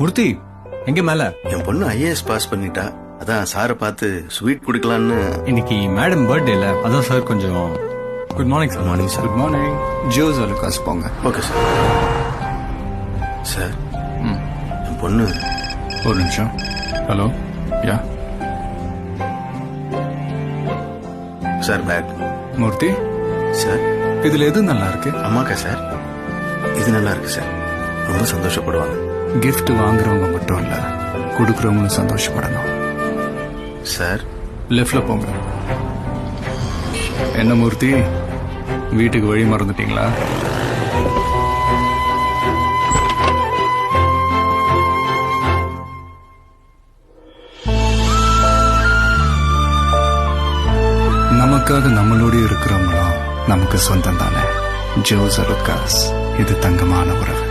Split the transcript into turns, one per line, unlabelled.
மூர்த்தி எங்க மேல?
என் பொண்ணு ஐஏஎஸ் பாஸ் பண்ணிட்டா, அதான் சாரை பார்த்து ஸ்வீட் குடுக்கலான்னு.
இன்னைக்கு மேடம் பர்த்டே இல்ல, அதான் சார் கொஞ்சம். Good morning sir.
Morning sir.
Good morning. Jos Alukkas போங்க.
Okay sir. சார் என் பொண்ணு.
ஒரு நிமிஷம். Hello. Yeah
sir bag.
Murthy
sir
இதுல எது நல்லா இருக்கு?
அம்மாக்கா சார், இது நல்லா இருக்கு சார், ரொம்ப சந்தோஷப்படுவாங்க.
கிஃப்ட் வாங்குறவங்க மட்டும் இல்ல, கொடுக்கறவங்களும் சந்தோஷப்படணும்.
சார்
லெஃப்ட்ல போங்க. என்ன மூர்த்தி, வீட்டுக்கு வழி மறந்துட்டீங்களா? நமக்காக நம்மளோட இருக்கிறவங்களும் நமக்கு சொந்தம் தானே. ஜோஸ் அலுகாஸ், இது தங்கமான உறவு.